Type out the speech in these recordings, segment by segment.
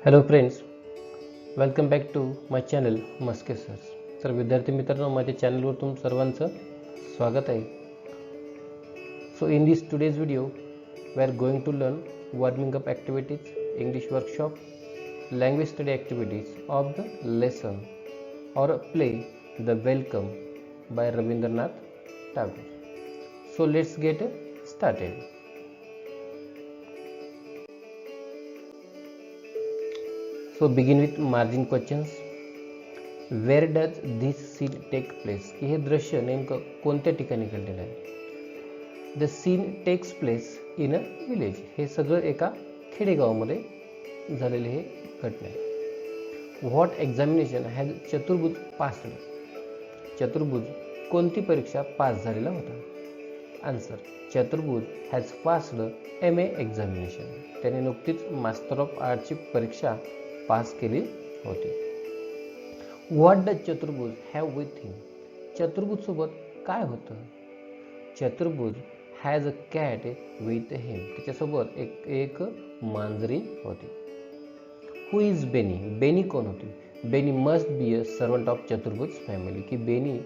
Hello friends, welcome back to my channel मस्के सर्स. तर विद्यार्थी मित्रांनो, माझ्या चॅनलवर तुमचं सर्वांचं स्वागत आहे. So in this today's video we are going to learn warming up activities, English workshop, language study activities of the lesson और play the welcome by Rabindranath Tagore. So let's get started. So begin with margin questions. Where does this scene take place? की हे दृश्य नेमकं कोणत्या ठिकाणी घडलेलं आहे? The scene takes place in a village. हे सगळं एका खेडेगावामध्ये झालेले हे घटना आहे. What examination has चतुर्भुज passed? चतुर्भुज कोणती परीक्षा पास झालेला होता? आन्सर, चतुर्भुज हॅज पास्ड MA एक्झामिनेशन. त्याने नुकतीच मास्टर ऑफ आर्टची परीक्षा पास केली होती. व्हॉट डज चतुर्भुज हॅव विथ हिम? चतुर्भुज सोबत काय होतं? चतुर्भुज हॅज अ कॅट विथ हिम. त्याच्यासोबत एक मांजरी होती. हु इज बेनी? बेनी कोण होती? बेनी must be a servant of चतुर्भुज फॅमिली. की बेनी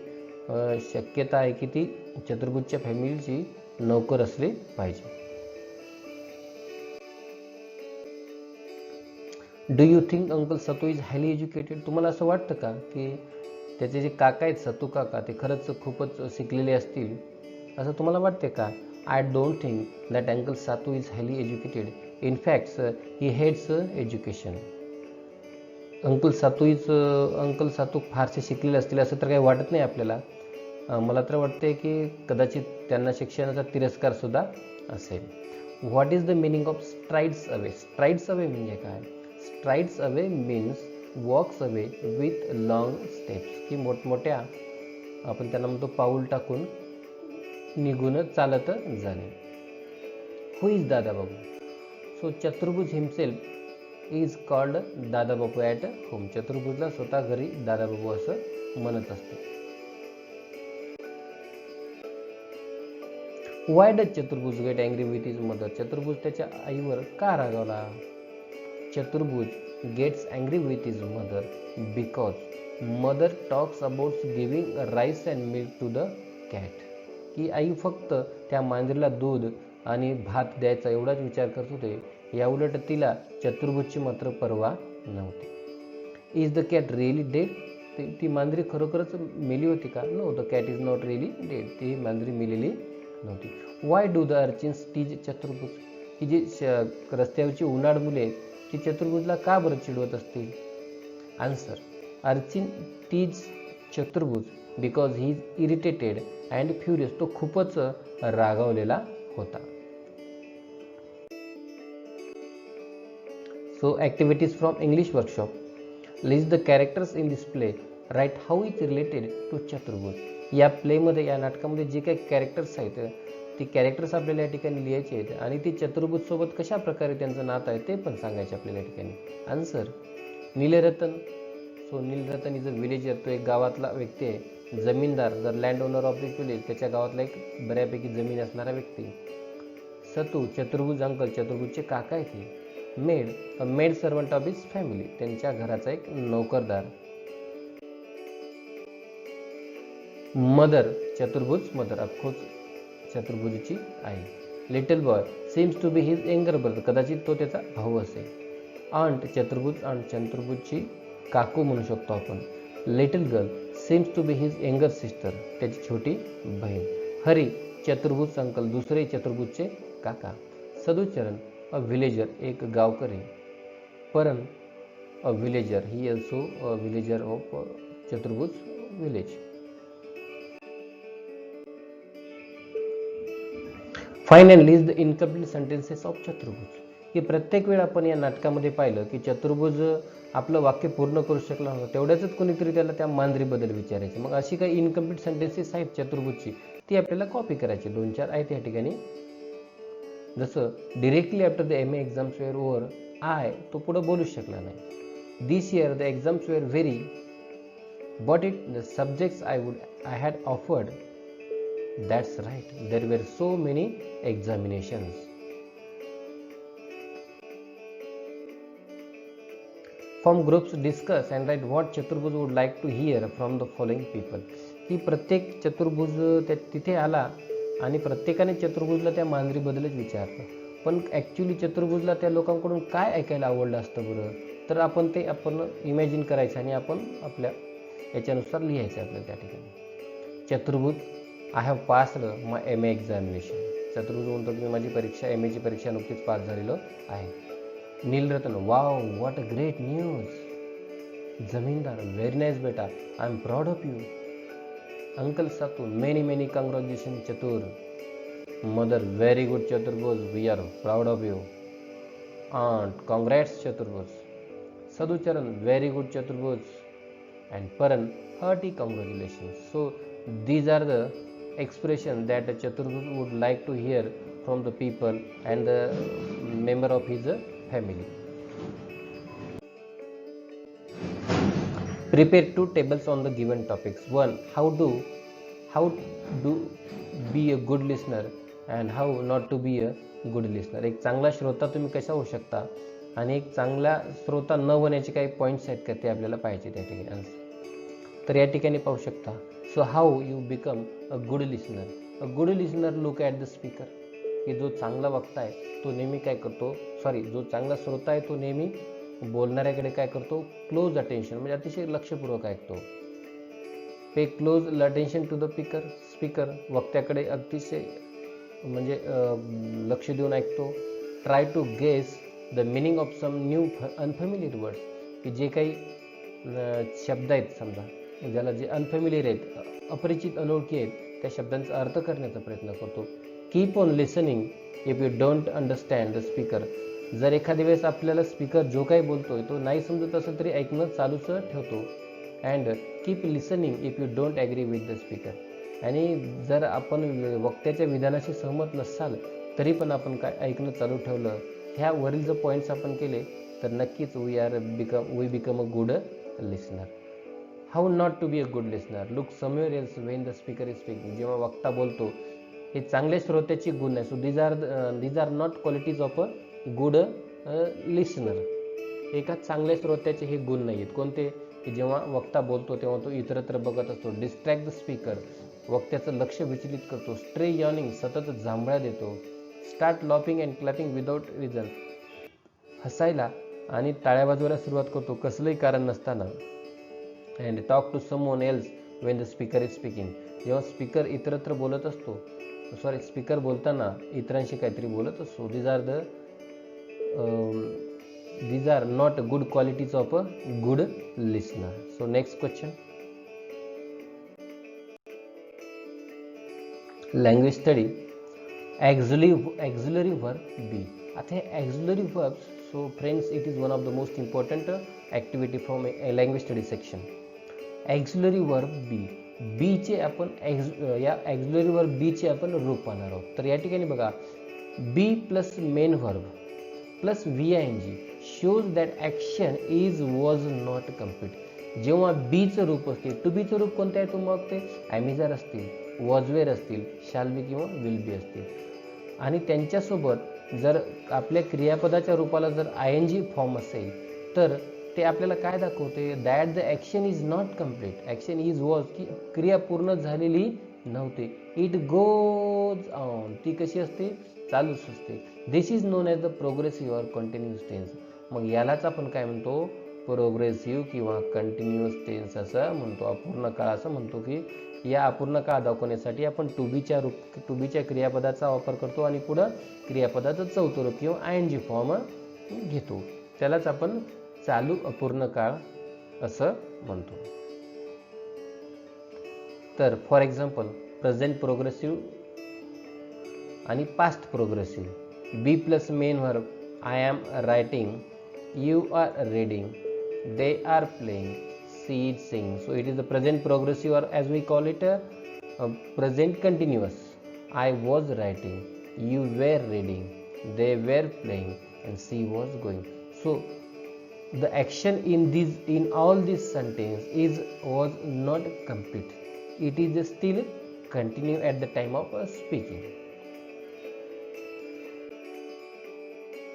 शक्यता आहे की ती चतुर्भुजच्या फॅमिलीची नोकर असली पाहिजे. Do you think uncle Satu is highly educated? तुम्हाला असं वाटतं का की त्याचे जे काका आहेत सतू काका ते खरंच खूपच शिकलेले असतील असं तुम्हाला वाटते का? I don't think that uncle Satu is highly educated. In fact he hates education. Uncle Satu फारसे शिकलेले असतील असं तर काही वाटत नाही आपल्याला. मला तर वाटते की कदाचित त्यांना शिक्षणाचा तिरस्कार सुद्धा असेल. What is the meaning of strides away? Strides away म्हणजे काय? Strides away means walks away with long steps. की मोठमोठ्या आपण त्यांना म्हणतो पाऊल टाकून निघून चालत जाणे. Who is Dadababu? So Chaturbhuj himself is called Dadababu at home. चतुर्भुजला स्वतः घरी दादाबाबू असं म्हणत असते. Why does Chaturbhuj get angry with his mother? Chaturbhuj त्याच्या आईवर का रागावला? Chaturbhuj gets angry with his mother because mother talks about giving rice and milk to the cat. की आई फक्त त्या मांजरीला दूध आणि भात द्यायचा एवढाच विचार करत होते. याउलट तिला चतुर्भुजची मात्र पर्वा नव्हती. Is the cat really dead? ती मांजरी खरोखरच मेली होती का? No, the cat is not really dead. ती मांजरी मेलेली नव्हती. Why do the urchins tease Chaturbhuj? ही जी रस्त्यावरची उन्हाळ मुले ती चतुर्भुजला का बरं चिडवत असतील? Answer, urchin tease Chaturbhuj because he is irritated and furious. तो खूपच रागावलेला होता. So activities from English workshop. List the characters in this play. Write how is related to Chaturbhuj. या प्लेमध्ये, या नाटकामध्ये जे काही कॅरेक्टर्स आहेत ती कॅरेक्टर्स आपल्याला या ठिकाणी लिहायचे आहेत आणि ती चतुर्भुज सोबत कशा प्रकारे त्यांचं नातं आहे ते पण सांगायचे आपल्याला या ठिकाणी. Answer, Nilratan. So Nilratan is a villager. तो एक गावातला व्यक्ती आहे. जमीनदार, the land owner of this village. त्याच्या गावातला एक बऱ्यापैकी जमीन असणारा व्यक्ती. सतू, चतुर्भुज अंकल, चतुर्भुजचे काका आहेत हे. Maid, a maid servant of his family. त्यांच्या घराचा एक नोकरदार. मदर, चतुर्भुज मदर, अफकोर्स चतुर्भुजची आई. Little boy seems to be his younger brother. कदाचित तो त्याचा भाऊ असेल. ऑन्ट, चतुर्भुज ऑन्ट, चतुर्भुजची काकू म्हणू शकतो आपण. Little girl seems to be his younger sister. त्याची छोटी बहीण. हरी, चतुर्भुज अंकल, दुसरे चतुर्भुजचे काका. सदुचरण, अ विलेजर, एक गावकरी. Paran, a villager, he also a villager of Chaturbhuj village. Find and list the incomplete sentences of Chaturbhuj. की प्रत्येक वेळ आपण या नाटकामध्ये पाहिलं की चतुर्भुज आपलं वाक्य पूर्ण करू शकला नव्हता. तेवढ्याच कोणीतरी त्याला त्या मांजरीबद्दल विचारायचे. मग अशी काही इनकम्प्लीट सेंटेन्सेस आहेत चतुर्भुजची, ती आपल्याला कॉपी करायची. 2-4 आहेत या ठिकाणी. जसं directly after the MA exams were over. तो पुढं बोलूच शकला नाही. This year the exams were very but it the subjects I had offered. That's right, there were so many examinations. Form groups discuss and write what Chaturbhuj would like to hear from the following people. की प्रत्येक चतुर्भुज तिथे आला आणि प्रत्येकाने चतुर्भुजला त्या मांजरीबद्दलच विचारलं, पण ॲक्च्युली चतुर्भुजला त्या लोकांकडून काय ऐकायला आवडलं असतं बरं. तर आपण इमॅजिन करायचं आणि आपण आपल्या याच्यानुसार लिहायचं आपल्याला त्या ठिकाणी. चतुर्भुज, I have passed my MA examination. चतुर्भुज म्हणतो की मी माझी परीक्षा MAची परीक्षा नुकतीच पास झालेलो आहे. Nilratna, wow what a great news. Zamindar, very nice बेटा, I am proud of you. Uncle Satu, many congratulation Chatur. Mother, very good Chaturbhuj, we are proud of you. aunt, congrats चतुर्भुज. Sadhucharan, very good Chaturbhuj. And Paran, hearty congratulations. So these are the expressions that Chaturbhuj would like to hear from the people and the member of his family. Prepare two tables on the given topics. One, how do be a good listener and how not to be a good listener. एक चांगला श्रोता तुम्ही कसा होऊ शकता आणि एक चांगला श्रोता न होण्याचे काही पॉईंट्स आहेत का ते आपल्याला पाहिजे त्या ठिकाणी. तर या ठिकाणी पाहू शकता. So how you become a good listener. A good listener look at the speaker. की जो चांगला वक्ता आहे तो नेहमी काय करतो, जो चांगला श्रोता आहे तो नेहमी बोलणाऱ्याकडे काय करतो, क्लोज अटेन्शन म्हणजे अतिशय लक्षपूर्वक ऐकतो. Pay close attention to the speaker. वक्त्याकडे अतिशय म्हणजे लक्ष देऊन ऐकतो. Try to guess the meaning of some new unfamiliar words. की जे काही शब्द आहेत समजा ज्याला जे अनफॅमिलियर आहेत, अपरिचित अनोळखी आहेत, त्या शब्दांचा अर्थ करण्याचा प्रयत्न करतो. Keep on listening if you don't understand the speaker. जर एखाद्या वेळेस आपल्याला स्पीकर जो काही बोलतोय तो नाही समजत असेल तरी ऐकणं चालूच ठेवतो. And keep listening if you don't agree with the speaker. आणि जर आपण वक्त्याच्या विधानाशी सहमत नसाल तरी पण आपण काय ऐकणं चालू ठेवलं, ह्या वरील जर पॉईंट्स आपण केले तर नक्कीच we become a good listener. How not to be a good listener. Look somewhere else when the speaker is speaking. जेव्हा वक्ता बोलतो हे चांगल्या श्रोत्याची गुण आहे. So these are not qualities of a good listener. एका चांगल्या श्रोत्याचे हे गुण नाही आहेत. कोणते? की जेव्हा वक्ता बोलतो तेव्हा तो इतरत्र बघत असतो. Distract the speaker. वक्त्याचं लक्ष विचलित करतो. Stray yawning. सतत जांभळ्या देतो. Start laughing and clapping without reason. हसायला आणि टाळ्या वाजवायला सुरुवात करतो कसलंही कारण नसताना. And talk to someone else when the speaker is speaking. जेव्हा स्पीकर इतरत्र बोलत असतो, स्पीकर बोलताना इतरांशी काहीतरी बोलत असतो. these are not good qualities of a good listener. So next question. Language study. Auxiliary verb be. आता हे auxiliary verbs, so friends, it is one of the most important activity from a language study section. Auxiliary verb be. बी चे आपण या auxiliary verb बी चे आपण रूप पाहणार आहोत. तर या ठिकाणी बघा, B plus main verb plus VING shows that action was not complete. जेव्हा बीचं रूप असते, टू बीचं रूप कोणतं आहे? तो मग ते ॲमिजर असतील, वॉजवेर असतील, शाल बी किंवा विल बी असतील. आणि त्यांच्यासोबत जर आपल्या क्रियापदाच्या रूपाला जर ING फॉर्म असेल तर ते आपल्याला काय दाखवते? That the action is not complete. Action is was की क्रिया पूर्ण झालेली नव्हती. It goes on. ती कशी असते? चालूच असते. This is known as the progressive or continuous tense. मग यालाच आपण काय म्हणतो? प्रोग्रेसिव्ह किंवा कंटिन्युअस टेन्स असं म्हणतो. अपूर्ण काळ असं म्हणतो. की या अपूर्ण काळ दाखवण्यासाठी आपण टू बीच्या क्रियापदाचा वापर करतो आणि पुढं क्रियापदाचं चौथं रूप किंवा ING फॉर्म घेतो. त्यालाच आपण चालू अपूर्ण काळ असं म्हणतो. तर फॉर एक्झाम्पल प्रेझेंट प्रोग्रेसिव्ह आणि past progressive. Be plus main verb. I am writing, you are reading, they are playing, she is sing. So it is the present progressive or as we call it present continuous. I was writing, you were reading, they were playing and she was going. So the action in all this sentence was not complete. It is still continue at the time of speaking.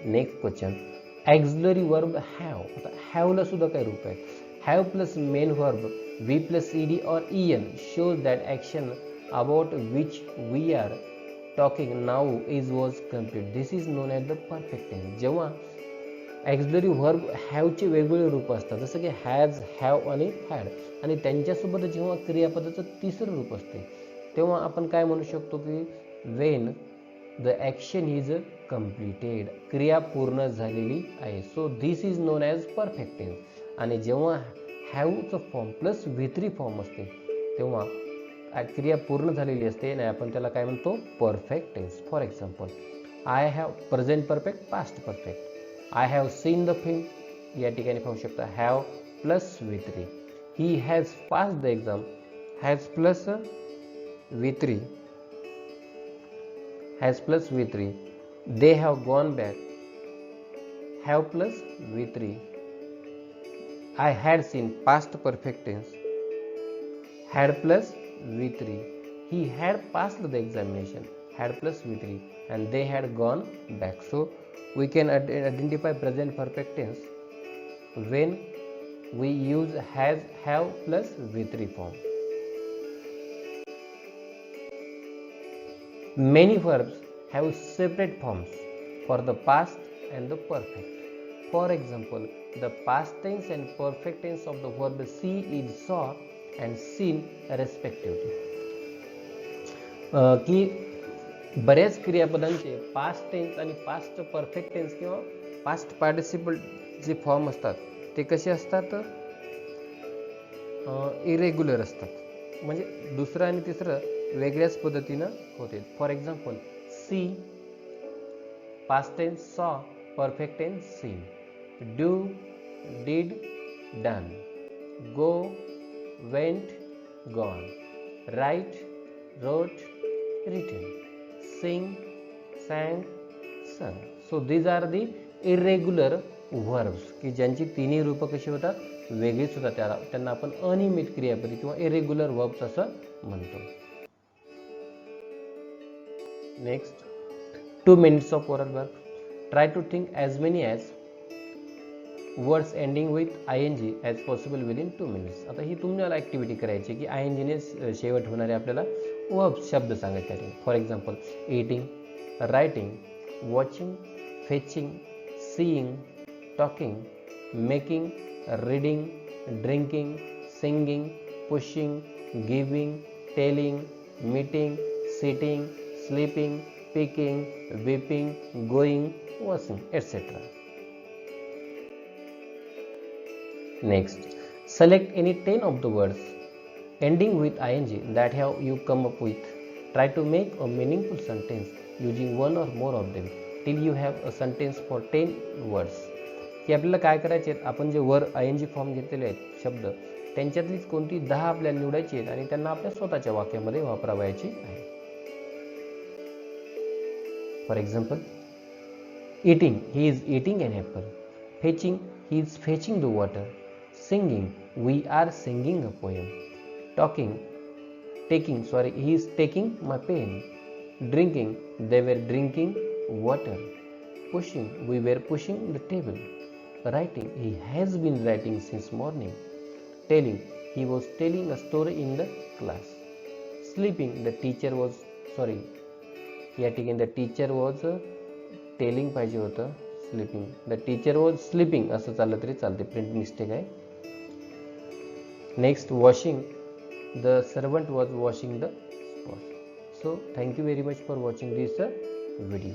Next question. Auxiliary verb have. आता हॅवला सुद्धा काही रूप आहेत. Have plus main verb V plus ED और EN shows that action about which we are talking now is was complete. This is known as the perfect tense. जेव्हा auxiliary verb हॅवचे वेगवेगळे रूप असतात, जसं की हॅज, हॅव आणि had, आणि त्यांच्यासोबत जेव्हा क्रियापदाचं तिसरं रूप असते तेव्हा आपण काय म्हणू शकतो की when the action is completed, क्रिया पूर्ण झालेली आहे. So this is known as perfect tense. आणि जेव्हा हॅवचं फॉर्म प्लस V3 फॉर्म असते तेव्हा क्रिया पूर्ण झालेली असते आणि आपण त्याला काय म्हणतो, perfect tense. For example, I have present perfect, past perfect. I have seen the film, या ठिकाणी पाहू शकता have plus V3. He has pass the exam, has plus V3, has plus V3. They have gone back, have plus V3. I had seen, past perfect tense, had plus V3. He had passed the examination, had plus V3, and they had gone back. So we can identify present perfect tense when we use has, have plus V3 form. Many verbs have separate forms for the past and the perfect. For example, the past tense and perfect tense of the verb see is saw and seen respectively. की बऱ्याच क्रियापदांचे past tense आणि past perfect tense किंवा past participle जे form असतात ते कसे असतात, irregular असतात, म्हणजे दुसरं आणि तिसरं वेगळ्याच पद्धतीनं होते. For example, see past tense saw, perfect tense seen. Do, did, done. Go, went, gone. Write, wrote, written. Sing, sang, sung. So these are the irregular verbs की ज्यांची तिन्ही रूप कशी होतात, वेगळीच होतात. त्यांना आपण अनियमित क्रियापदे किंवा इरेग्युलर वर्ब्स असं म्हणतो. Next, 2 minutes of oral work. Try to think as many as words ending with ING as possible within 2 minutes. आता ही तुम्हाला ॲक्टिव्हिटी करायची की ING ने शेवट होणारे आपल्याला वर्ब्स शब्द सांगायचे आहेत. For example, eating, writing, watching, fetching, seeing, talking, making, reading, drinking, singing, pushing, giving, telling, meeting, sitting, sleeping, picking, weeping, going, washing, etcetera. Next, select any 10 of the words ending with ING that have you come up with. Try to make a meaningful sentence using one or more of them till you have a sentence for 10 words. की आपल्याला काय करायचे आहेत, आपण जे वर ING form घेतलेले आहेत शब्द त्यांच्यातलीच कोणती 10 आपल्याला निवडायची आहेत आणि त्यांना आपल्या स्वतःच्या वाक्यामध्ये वापरावयाची आहे. For example, eating, he is eating an apple. Fetching, he is fetching the water. Singing, we are singing a poem. Talking, he is taking my pen. Drinking, they were drinking water. Pushing, we were pushing the table. Writing, he has been writing since morning. Telling, he was telling a story in the class. Sleeping, the teacher was या ठिकाणी the teacher was telling पाहिजे होतं, sleeping. The teacher was sleeping असं चाललं तरी चालते, print mistake आहे. Next, washing, the servant was washing the spot. So thank you very much for watching this video.